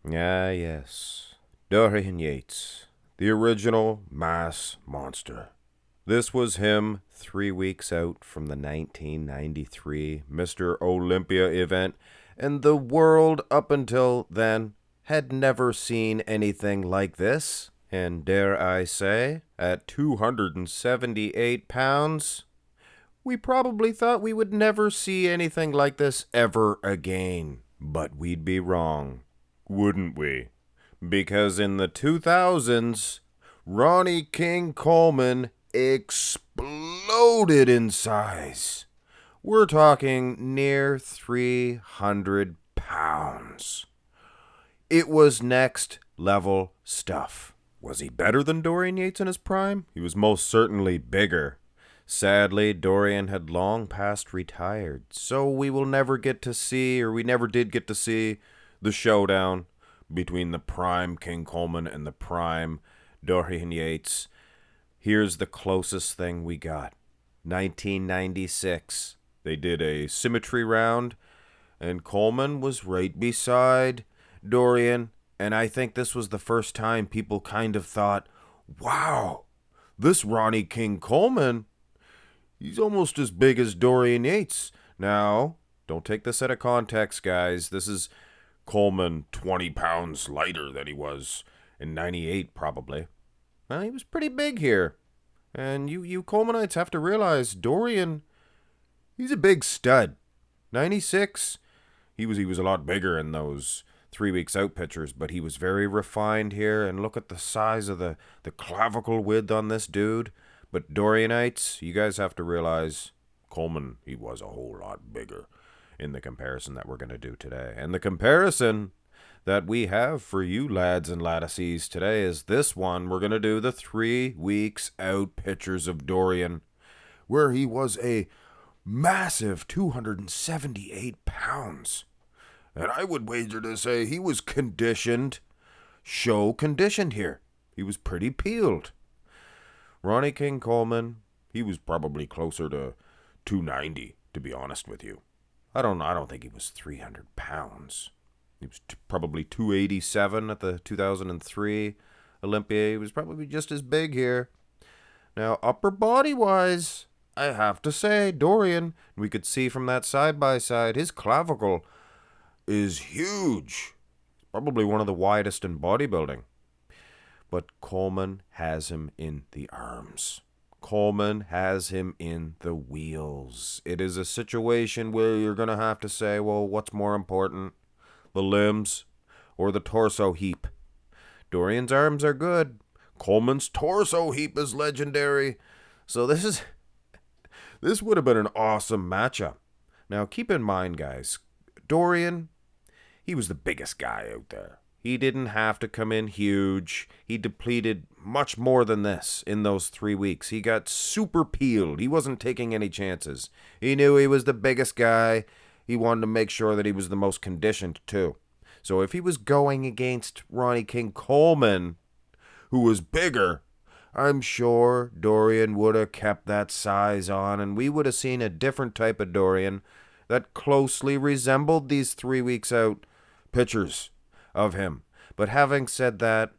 Ah, yes. Dorian Yates, the original mass monster. This was him 3 weeks out from the 1993 Mr. Olympia event, and the world up until then had never seen anything like this. And dare I say, at 278 pounds, we probably thought we would never see anything like this ever again. But we'd be wrong, wouldn't we? Because in the 2000s, Ronnie King Coleman exploded in size. We're talking near 300 pounds. It was next level stuff. Was he better than Dorian Yates in his prime? He was most certainly bigger. Sadly, Dorian had long past retired, so we will never get to see, or we never did get to see, the showdown between the prime King Coleman and the prime Dorian Yates. Here's the closest thing we got. 1996. They did a symmetry round, and Coleman was right beside Dorian, and I think this was the first time people kind of thought, wow, this Ronnie King Coleman, he's almost as big as Dorian Yates. Now, don't take this out of context, guys. This is Coleman 20 pounds lighter than he was in 98, probably. Well, he was pretty big here. And you Colemanites have to realize Dorian, he's a big stud. 96, he was a lot bigger in those 3 weeks out pictures, but he was very refined here. And look at the size of the clavicle width on this dude. But Dorianites, you guys have to realize Coleman, he was a whole lot bigger in the comparison that we're going to do today. And the comparison that we have for you lads and lattices today is this one. We're going to do the 3 weeks out pictures of Dorian, where he was a massive 278 pounds. And I would wager to say he was show conditioned here. He was pretty peeled. Ronnie King Coleman, he was probably closer to 290, to be honest with you. I don't think he was 300 pounds. He was probably 287 at the 2003 Olympia. He was probably just as big here. Now, upper body wise, I have to say, Dorian, we could see from that side by side, his clavicle is huge. Probably one of the widest in bodybuilding. But Coleman has him in the arms. Coleman has him in the wheels. It is a situation where you're going to have to say, well, what's more important? The limbs or the torso heap? Dorian's arms are good. Coleman's torso heap is legendary. So this would have been an awesome matchup. Now keep in mind, guys, Dorian, he was the biggest guy out there. He didn't have to come in huge. He depleted much more than this in those 3 weeks. He got super peeled. He wasn't taking any chances. He knew he was the biggest guy. He wanted to make sure that he was the most conditioned, too. So if he was going against Ronnie King Coleman, who was bigger, I'm sure Dorian would have kept that size on, and we would have seen a different type of Dorian that closely resembled these 3 weeks out pictures of him. But having said that,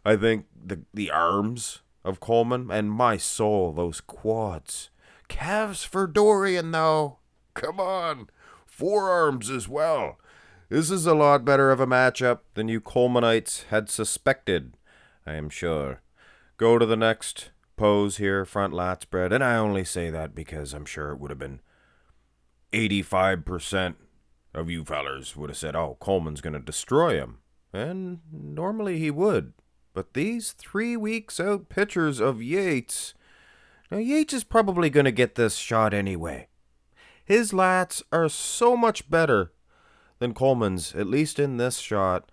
I think the arms of Coleman, and my soul, those quads. Calves for Dorian, though. Come on. Forearms as well. This is a lot better of a matchup than you Colemanites had suspected, I am sure. Go to the next pose here, front lat spread, and I only say that because I'm sure it would have been 85% of you fellers would have said, oh, Coleman's going to destroy him. And normally he would. But these 3 weeks out pictures of Yates, now Yates is probably going to get this shot anyway. His lats are so much better than Coleman's, at least in this shot,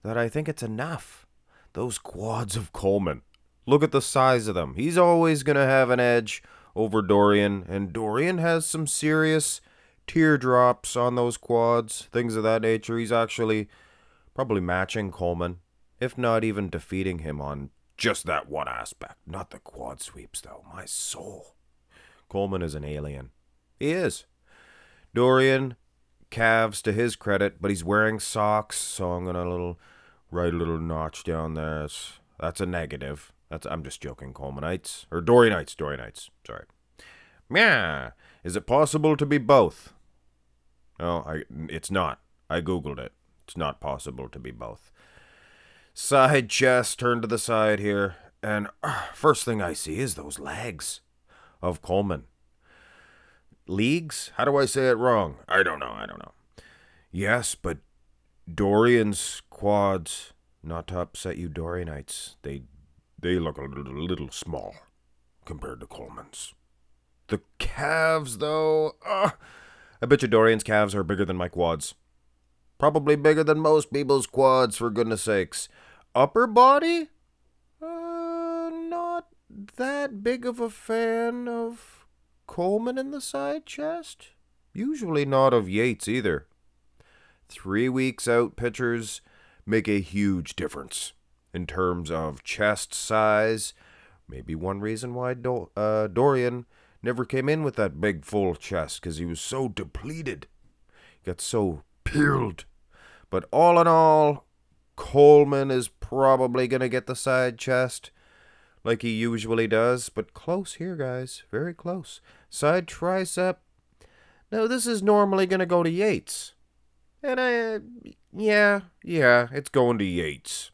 that I think it's enough. Those quads of Coleman. Look at the size of them. He's always going to have an edge over Dorian, and Dorian has some serious teardrops on those quads, things of that nature. He's actually probably matching Coleman, if not even defeating him on just that one aspect. Not the quad sweeps, though. My soul. Coleman is an alien. He is. Dorian, calves to his credit, but he's wearing socks, so I'm going to Right little notch down there. That's a negative. I'm just joking, Colemanites. Or Dorianites. Sorry. Yeah. Is it possible to be both? No, it's not. I googled it. It's not possible to be both. Side chest, turn to the side here. And first thing I see is those legs of Coleman. Leagues? How do I say it wrong? I don't know. Yes, but Dorian's quads, not to upset you Dorianites, they look a little small compared to Coleman's. The calves, though, I bet you Dorian's calves are bigger than my quads. Probably bigger than most people's quads, for goodness sakes. Upper body? Not that big of a fan of Coleman in the side chest. Usually not of Yates either. 3 weeks out pitchers make a huge difference in terms of chest size. Maybe one reason why Dorian never came in with that big full chest, because he was so depleted. He got so peeled. But all in all, Coleman is probably going to get the side chest like he usually does. But close here, guys. Very close. Side tricep. Now, this is normally going to go to Yates. And yeah, it's going to Yates.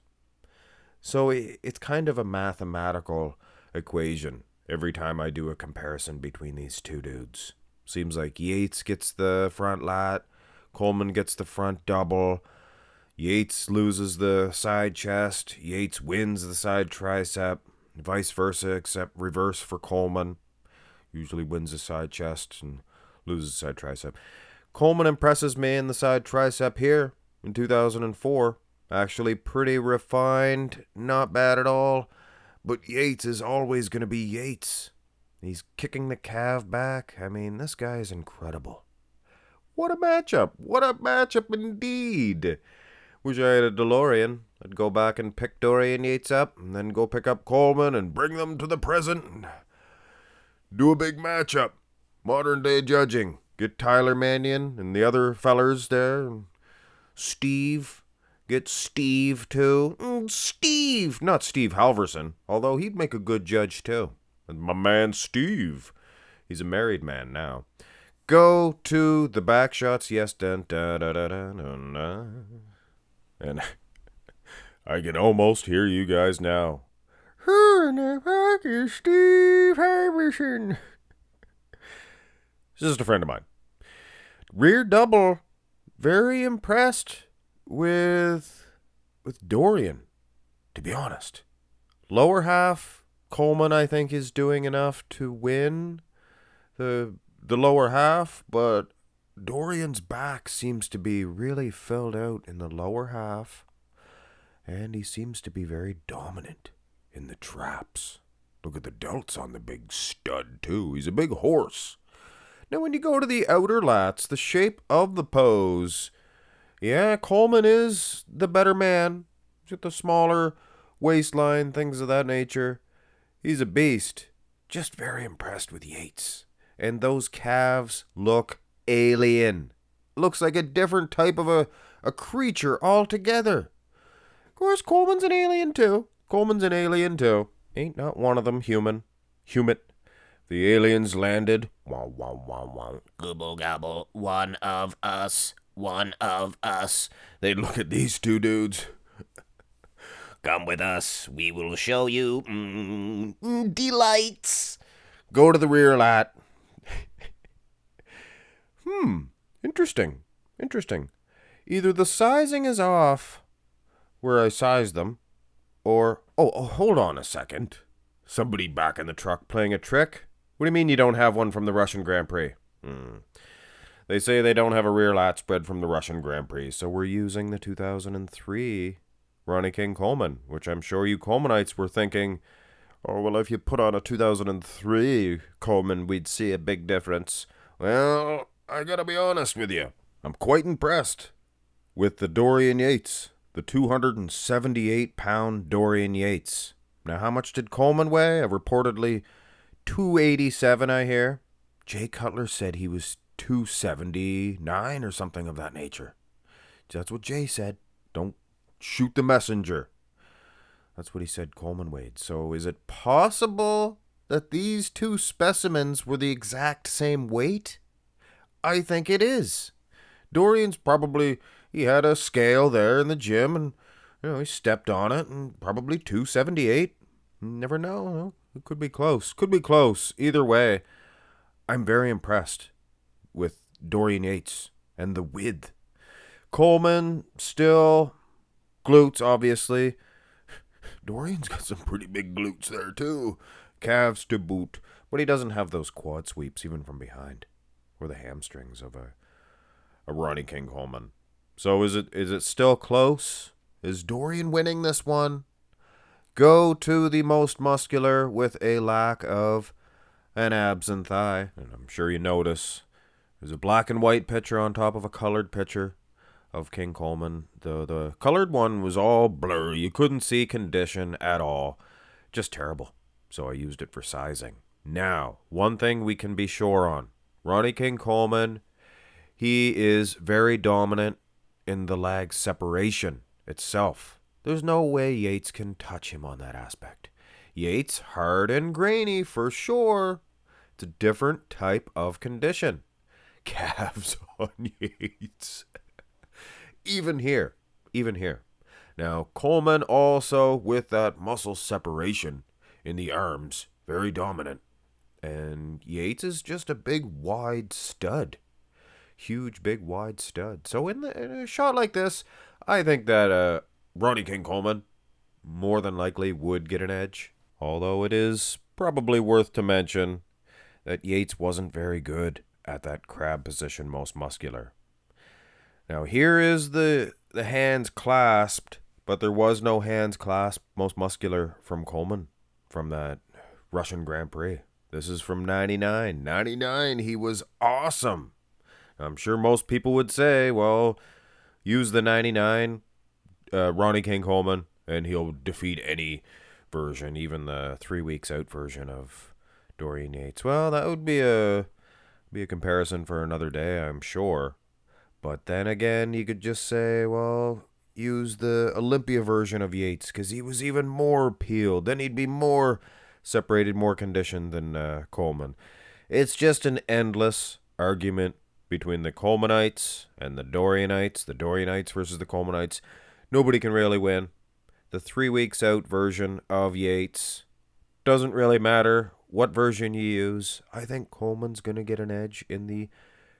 So it's kind of a mathematical equation every time I do a comparison between these two dudes. Seems like Yates gets the front lat, Coleman gets the front double, Yates loses the side chest, Yates wins the side tricep, vice versa, except reverse for Coleman. Usually wins the side chest and loses the side tricep. Coleman impresses me in the side tricep here in 2004. Actually pretty refined, not bad at all. But Yates is always going to be Yates. He's kicking the calf back. I mean, this guy is incredible. What a matchup. What a matchup indeed. Wish I had a DeLorean. I'd go back and pick Dorian Yates up and then go pick up Coleman and bring them to the present and do a big matchup. Modern day judging. Get Tyler Mannion and the other fellers there. Steve. Get Steve, too. Steve! Not Steve Halverson, although he'd make a good judge, too. And my man Steve. He's a married man now. Go to the back shots. Yes, dun, da, da, da, da, da, da. And I can almost hear you guys now. Who in the fuck is Steve Halverson? This is a friend of mine. Rear double. Very impressed with Dorian, to be honest. Lower half, Coleman, I think, is doing enough to win the lower half, but Dorian's back seems to be really filled out in the lower half, and he seems to be very dominant in the traps. Look at the delts on the big stud, too. He's a big horse. Now, when you go to the outer lats, the shape of the pose, yeah, Coleman is the better man. He's got the smaller waistline, things of that nature. He's a beast. Just very impressed with Yates. And those calves look alien. Looks like a different type of a creature altogether. Of course, Coleman's an alien too. Ain't not one of them human. The aliens landed. Wow, wow, wow, wow. Gobble, gobble. One of us. They look at these two dudes. Come with us. We will show you delights. Go to the rear lat. Interesting. Either the sizing is off where I sized them, or... Oh, hold on a second. Somebody back in the truck playing a trick? What do you mean you don't have one from the Russian Grand Prix? They say they don't have a rear lat spread from the Russian Grand Prix, so we're using the 2003 Ronnie King Coleman, which I'm sure you Colemanites were thinking, oh, well, if you put on a 2003 Coleman, we'd see a big difference. Well, I gotta be honest with you. I'm quite impressed with the Dorian Yates, the 278-pound Dorian Yates. Now, how much did Coleman weigh? Reportedly 287, I hear. Jay Cutler said he was 279 or something of that nature. That's what Jay said. Don't Shoot the messenger. That's what he said Coleman weighed. So is it possible that these two specimens were the exact same weight? I think it is. Dorian's probably, he had a scale there in the gym and, he stepped on it and probably 278. Never know. It could be close. Could be close. Either way, I'm very impressed with Dorian Yates and the width. Coleman, still, glutes, obviously. Dorian's got some pretty big glutes there, too. Calves to boot. But he doesn't have those quad sweeps, even from behind. Or the hamstrings of a Ronnie King Coleman. So is it still close? Is Dorian winning this one? Go to the most muscular with a lack of an abs and thigh. And I'm sure you notice there's a black and white picture on top of a colored picture of King Coleman. The colored one was all blurry. You couldn't see condition at all. Just terrible. So I used it for sizing. Now, one thing we can be sure on. Ronnie King Coleman, he is very dominant in the lag separation itself. There's no way Yates can touch him on that aspect. Yates, hard and grainy for sure. It's a different type of condition. Calves on Yates. Even here. Now, Coleman also with that muscle separation in the arms, very dominant. And Yates is just a big, wide stud. Huge, big, wide stud. So in a shot like this, I think that Ronnie King Coleman more than likely would get an edge. Although it is probably worth to mention that Yates wasn't very good at that crab position, most muscular. Now here is the hands clasped, but there was no hands clasped, most muscular from Coleman, from that Russian Grand Prix. This is from 99. 99, he was awesome. I'm sure most people would say, well, use the 99 Ronnie King Coleman, and he'll defeat any version, even the 3 weeks out version of Dorian Yates. Well, that would be a comparison for another day, I'm sure. But then again, you could just say, well, use the Olympia version of Yates, because he was even more peeled. Then he'd be more separated, more conditioned than Coleman. It's just an endless argument between the Colemanites and the Dorianites. The Dorianites versus the Colemanites. Nobody can really win. The 3 weeks out version of Yates doesn't really matter what version you use. I think Coleman's going to get an edge in the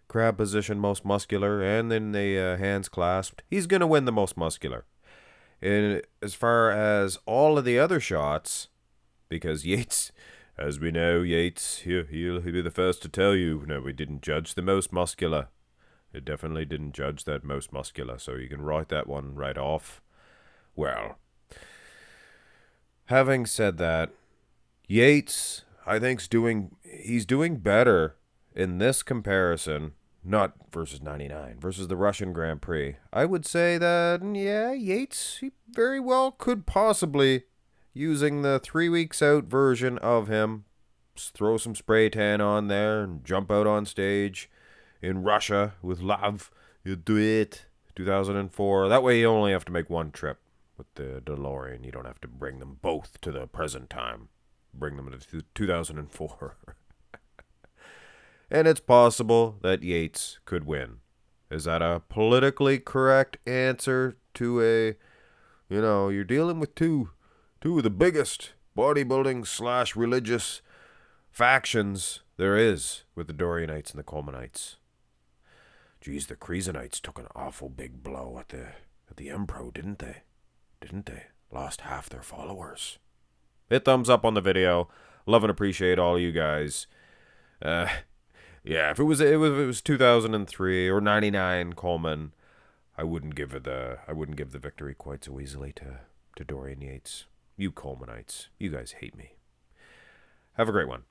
crab position, most muscular, and in the hands clasped. He's going to win the most muscular. And as far as all of the other shots, because Yates, as we know, Yates, he'll be the first to tell you, no, we didn't judge the most muscular. It definitely didn't judge that most muscular, so you can write that one right off. Well, having said that, Yates, I think, he's doing better in this comparison, not versus 99, versus the Russian Grand Prix. I would say that, yeah, Yates, he very well could possibly, using the 3 weeks out version of him, throw some spray tan on there and jump out on stage in Russia with love. You do it. 2004. That way you only have to make one trip with the DeLorean. You don't have to bring them both to the present time. Bring them to 2004. And it's possible that Yates could win. Is that a politically correct answer to a, you're dealing with two of the biggest bodybuilding / religious factions there is with the Dorianites and the Colemanites. Geez, the Cresonites took an awful big blow at the Empro, didn't they? Lost half their followers. Hit thumbs up on the video. Love and appreciate all you guys. Yeah, if it was 2003 or 99 Coleman, I wouldn't give the victory quite so easily to Dorian Yates. You Colemanites, you guys hate me. Have a great one.